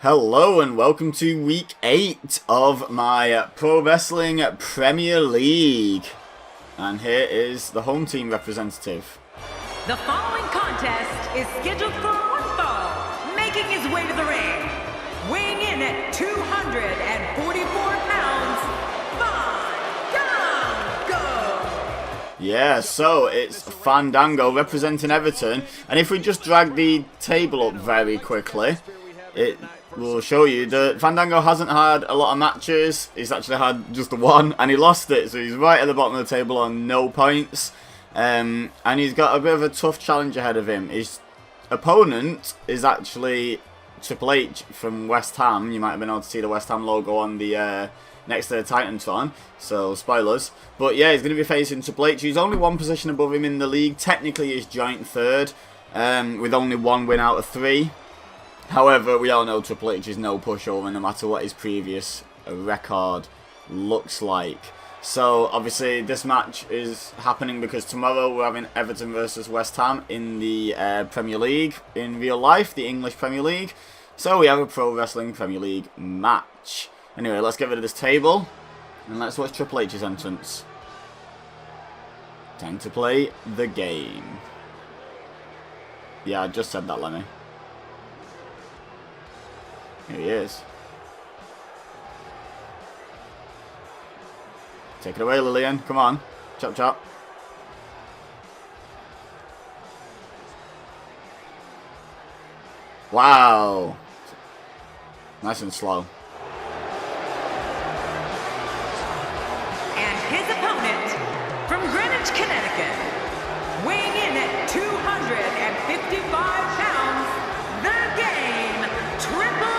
Hello and welcome to week 8 of my Pro Wrestling Premier League. And here is the home team representative. The following contest is scheduled for one fall, making his way to the ring, weighing in at 244 pounds, Fandango! Yeah, so it's Fandango representing Everton. And if we just drag the table up very quickly, it will show you that Fandango hasn't had a lot of matches. He's actually had just one, and he lost it, so he's right at the bottom of the table on no points. And he's got a bit of a tough challenge ahead of him. His opponent is actually Triple H from West Ham. You might have been able to see the West Ham logo on the next to the Titantron, so spoilers. But yeah, he's going to be facing Triple H. He's only one position above him in the league. Technically, he's joint third, with only one win out of 3. However, we all know Triple H is no pushover no matter what his previous record looks like. So, obviously, this match is happening because tomorrow we're having Everton versus West Ham in the Premier League, in real life, the English Premier League. So, we have a Pro Wrestling Premier League match. Anyway, let's get rid of this table, and let's watch Triple H's entrance. Time to play the game. Yeah, I just said that, Lemmy. Here he is. Take it away, Lillian. Come on. Chop, chop. Wow. Nice and slow. And his opponent, from Greenwich, Connecticut, weighing in at 255 pounds, the game, Triple H!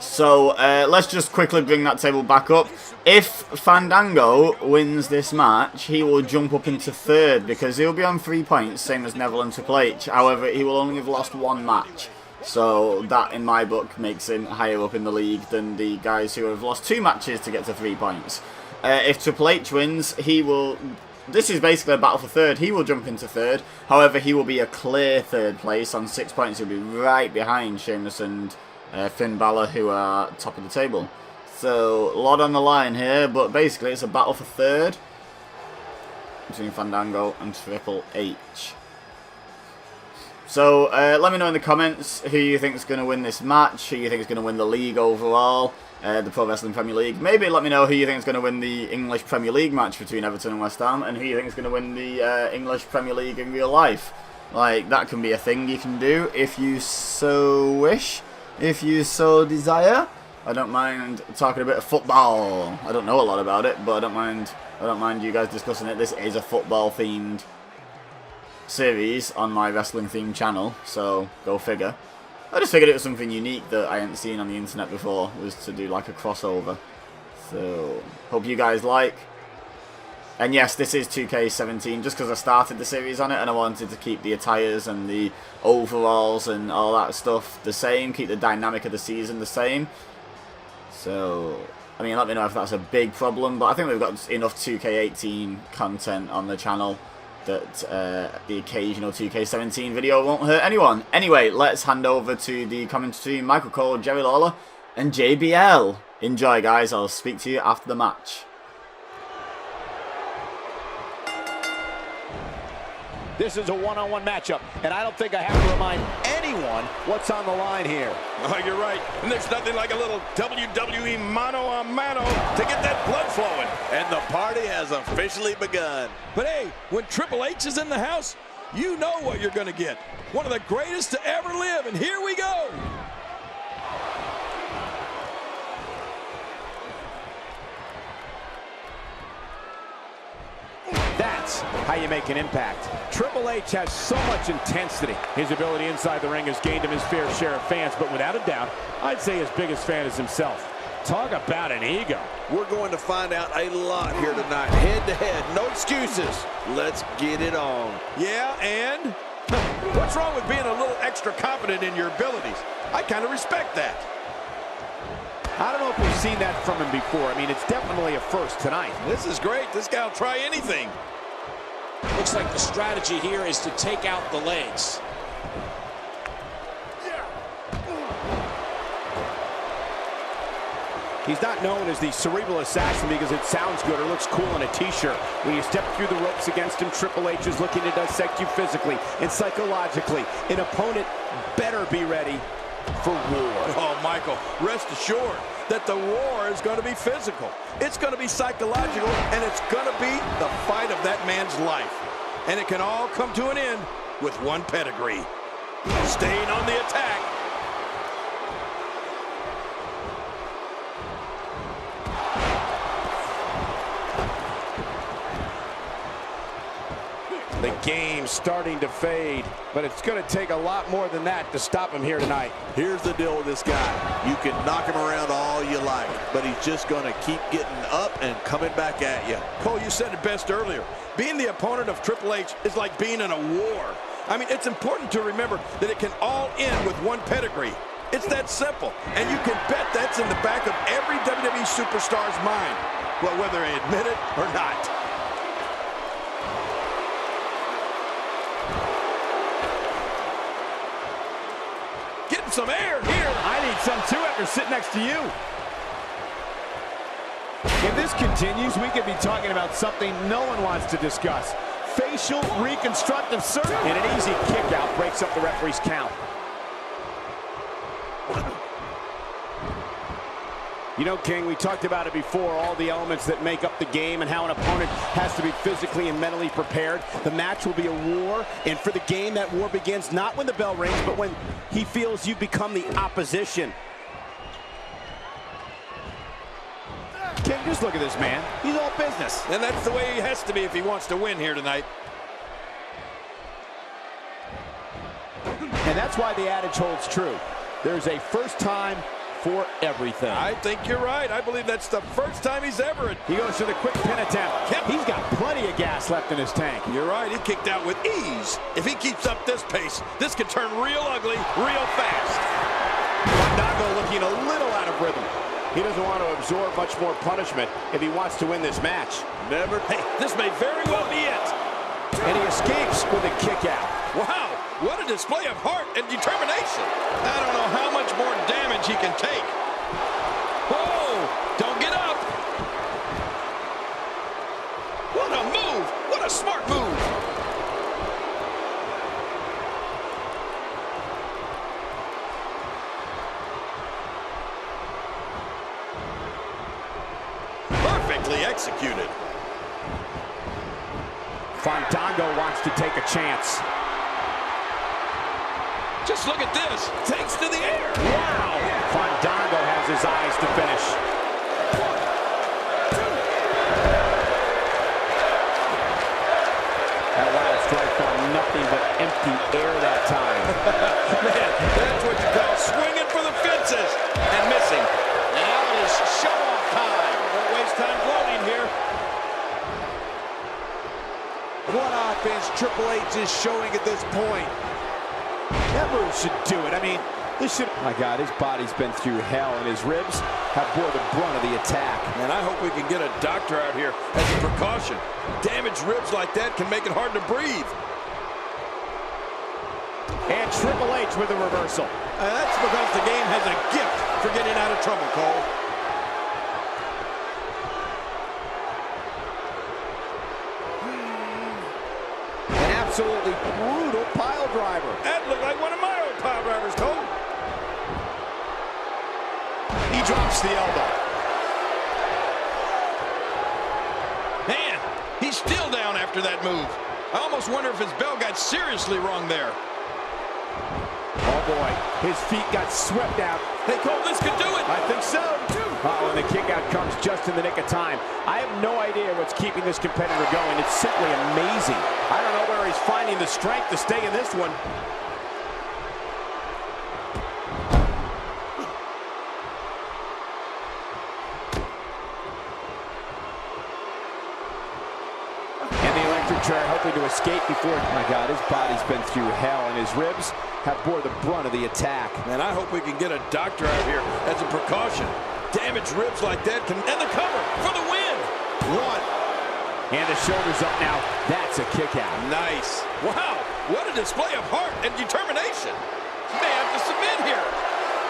So, let's just quickly bring that table back up. If Fandango wins this match, he will jump up into third because he'll be on 3 points, same as Neville and Triple H. However, he will only have lost one match. So, that, in my book, makes him higher up in the league than the guys who have lost 2 matches to get to 3 points. If Triple H wins, he will... This is basically a battle for third. He will jump into third. However, he will be a clear third place on 6 points. He'll be right behind Sheamus and Finn Balor, who are top of the table. So, a lot on the line here, but basically it's a battle for third between Fandango and Triple H. So, let me know in the comments who you think is going to win this match, who you think is going to win the league overall, the Pro Wrestling Premier League. Maybe let me know who you think is going to win the English Premier League match between Everton and West Ham, and who you think is going to win the English Premier League in real life. Like, that can be a thing you can do if you so wish, if you so desire. I don't mind talking a bit of football. I don't know a lot about it, but I don't mind you guys discussing it. This is a football themed series on my wrestling themed channel, so go figure. I just figured it was something unique that I hadn't seen on the internet before, was to do like a crossover. So, hope you guys like. And yes, this is 2K17, just because I started the series on it and I wanted to keep the attires and the overalls and all that stuff the same, keep the dynamic of the season the same. So, I mean, let me know if that's a big problem, but I think we've got enough 2K18 content on the channel that the occasional 2K17 video won't hurt anyone. Anyway, let's hand over to the commentary team, Michael Cole, Jerry Lawler, and JBL. Enjoy, guys. I'll speak to you after the match. This is a one-on-one matchup, and I don't think I have to remind anyone what's on the line here. Oh, you're right. And there's nothing like a little WWE mano-a-mano to get that blood flowing. And the party has officially begun. But hey, when Triple H is in the house, you know what you're going to get. One of the greatest to ever live, and here we go. That's how you make an impact. Triple H has so much intensity. His ability inside the ring has gained him his fair share of fans, but without a doubt, I'd say his biggest fan is himself. Talk about an ego. We're going to find out a lot here tonight. Head to head, no excuses. Let's get it on. Yeah, and what's wrong with being a little extra confident in your abilities? I kind of respect that. I don't know if we've seen that from him before. I mean, it's definitely a first tonight. This is great. This guy will try anything. Looks like the strategy here is to take out the legs. He's not known as the cerebral assassin because it sounds good or looks cool in a t-shirt. When you step through the ropes against him, Triple H is looking to dissect you physically and psychologically. An opponent better be ready for war. Oh, Michael, rest assured that the war is going to be physical. It's going to be psychological, and it's going to be the fight of that man's life. And it can all come to an end with one pedigree. Staying on the attack. The game's starting to fade, but it's going to take a lot more than that to stop him here tonight. Here's the deal with this guy. You can knock him around all you like, but he's just going to keep getting up and coming back at you. Cole, you said it best earlier. Being the opponent of Triple H is like being in a war. I mean, it's important to remember that it can all end with one pedigree. It's that simple, and you can bet that's in the back of every WWE superstar's mind, well, whether they admit it or not. Getting some air here. I need some too after sitting next to you. If this continues, we could be talking about something no one wants to discuss. Facial reconstructive surgery. And an easy kick out breaks up the referee's count. You know, King, we talked about it before, all the elements that make up the game and how an opponent has to be physically and mentally prepared. The match will be a war, and for the game, that war begins not when the bell rings, but when he feels you become the opposition. King, just look at this man. He's all business. And that's the way he has to be if he wants to win here tonight. And that's why the adage holds true. There's a first time for everything. I think you're right. I believe that's the first time he's ever. He goes for the quick pin attempt. He's got plenty of gas left in his tank. You're right. He kicked out with ease. If he keeps up this pace, this could turn real ugly real fast. Fandango looking a little out of rhythm. He doesn't want to absorb much more punishment if he wants to win this match. Hey, this may very well be it. And he escapes with a kick out. Wow, what a display of heart and determination. I don't know how much more damage he can take. Whoa, don't get up. What a move. What a smart move. Perfectly executed. Fandango wants to take a chance. Just look at this. Takes to the air. Wow. Fandango has his eyes to finish. 1, 2. That wild strike found nothing but empty air that time. Man, that's what you call swinging for the fences and missing. Now it is show-off time. Don't waste time gloating here. What offense Triple H is showing at this point. That move should do it. I mean, this should... My God, his body's been through hell, and his ribs have bore the brunt of the attack. And I hope we can get a doctor out here as a precaution. Damaged ribs like that can make it hard to breathe. And Triple H with a reversal. That's because the game has a gift for getting out of trouble, Cole. An absolutely brutal pile driver. That looked like one of my old pile drivers, Cole. He drops the elbow. Man, he's still down after that move. I almost wonder if his bell got seriously wrong there. Oh, boy. His feet got swept out. Hey, Cole, this could do it. I think so. Oh, and the kick out comes just in the nick of time. I have no idea what's keeping this competitor going. It's simply amazing. I don't know where he's finding the strength to stay in this one. And the electric chair hoping to escape before... My God, his body's been through hell, and his ribs have bore the brunt of the attack. Man, I hope we can get a doctor out here as a precaution. Damaged ribs like that can... And the cover for the win. 1. And the shoulders up now. That's a kick out. Nice. Wow, what a display of heart and determination. May have to submit here.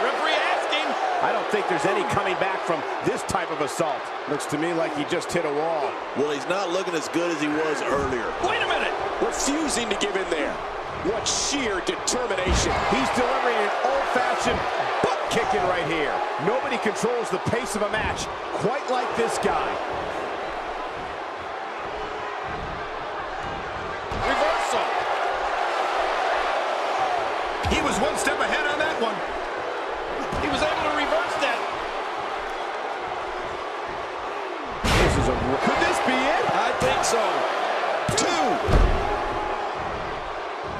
Referee asking. I don't think there's any coming back from this type of assault. Looks to me like he just hit a wall. Well, he's not looking as good as he was earlier. Wait a minute. Refusing to give in there. What sheer determination. He's delivering an old-fashioned butt kicking right here. Nobody controls the pace of a match quite like this guy. Reversal. He was one step ahead on that one. He was able to reverse that. Could this be it? I think so. 2.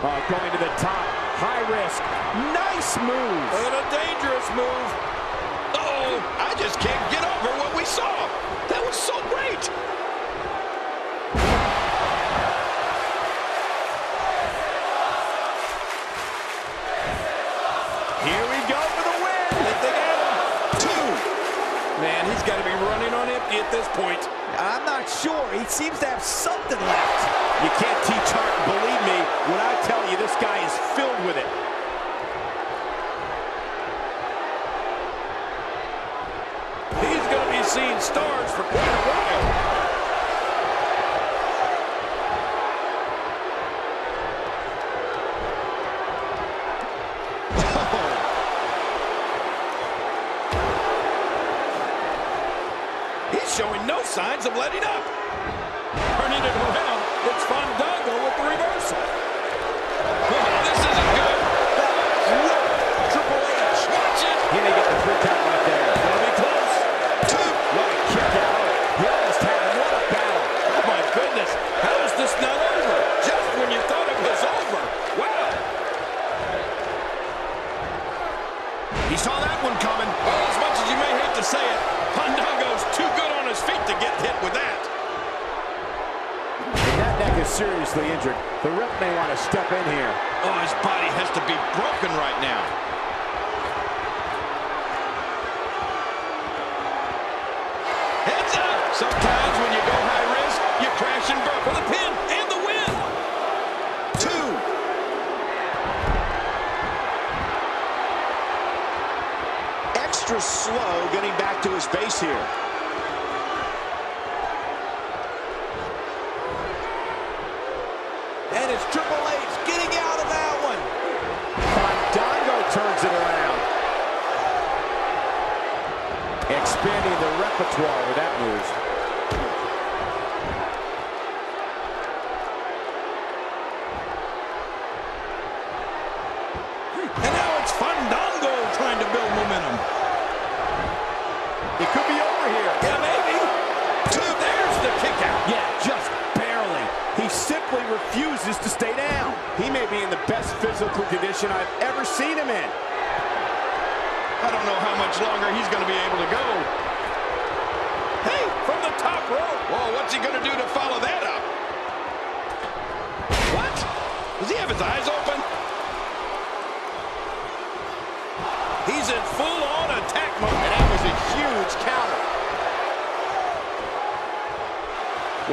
Oh, going to the top. High risk. Nice move. And a dangerous move. Uh-oh. I just can't get over what we saw. That was so great. Here we go for the win. They got him. 2. Man, he's got to be running on empty at this point. I'm not sure. He seems to have something left. You can't teach heart. Believe me when I tell you this guy is filled with it. He's going to be seeing stars for quite a while. Showing no signs of letting up. Turning it around, it's Fandango with the reversal. Oh, this isn't good. Triple H. Watch it. He may get the 3 count right there. Gonna be close. 2. What a kick out. He almost had him. What a battle. Oh, my goodness. How is this not over? Just when you thought it was over. Wow. He saw that one coming. Well, as much as you may hate to say it, Fandango's too good on his feet to get hit with that. If that neck is seriously injured, the ref may want to step in here. Oh, his body has to be broken right now. Heads up! Sometimes when you go high risk, you crash and burn for the pin and the win. 2. Extra slow getting back to his base here. And it's Triple H getting out of that one. Fandango turns it around. Expanding the repertoire with that move. And now it's Fandango trying to build momentum. It could be over here. Yeah, maybe. 2. There's the kick out. Yeah, just barely. He simply refuses to stay down. He may be in the best physical condition I've ever seen him in. I don't know how much longer he's going to be able to go. Hey, from the top rope. Whoa, what's he going to do to follow that up? What? Does he have his eyes open? He's in full-on attack mode. And that was a huge counter.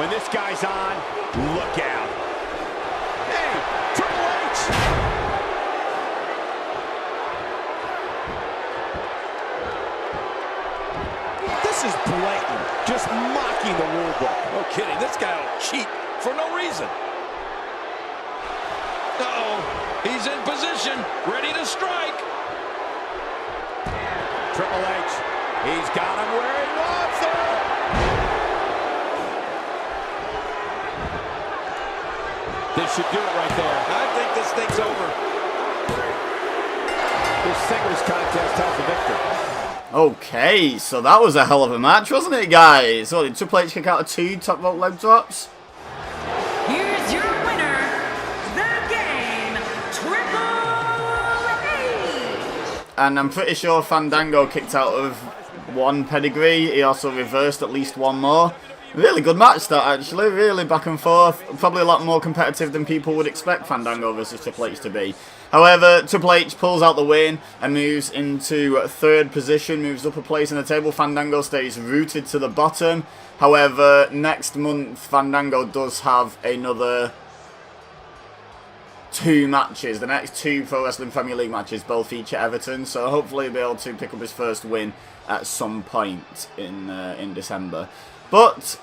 When this guy's on, look out. Hey, Triple H! This is blatant. Just mocking the rule book. No kidding. This guy will cheat for no reason. Uh-oh. He's in position, ready to strike. Triple H, he's got him where he wants him. This should do it right there. I think this thing's over. This singles contest has the victor. Okay, so that was a hell of a match, wasn't it, guys? So did Triple H kick out of 2 top rope leg drops? Here's your winner, the game, Triple H. And I'm pretty sure Fandango kicked out of 1 pedigree. He also reversed at least 1 more. Really good match that, actually. Really back and forth. Probably a lot more competitive than people would expect Fandango versus Triple H to be. However, Triple H pulls out the win and moves into 3rd position, moves up a place in the table. Fandango stays rooted to the bottom. However, next month, Fandango does have another 2 matches. The next 2 Pro Wrestling Premier League matches both feature Everton, so hopefully he'll be able to pick up his first win at some point in December. But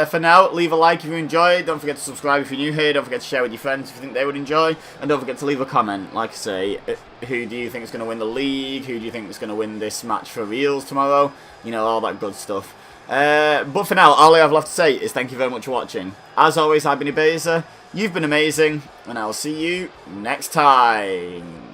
for now, leave a like if you enjoyed. Don't forget to subscribe if you're new here. Don't forget to share with your friends if you think they would enjoy. And don't forget to leave a comment. Like I say, who do you think is going to win the league? Who do you think is going to win this match for reals tomorrow? You know, all that good stuff. But for now, all I have left to say is thank you very much for watching. As always, I've been Ibeza. You've been amazing. And I'll see you next time.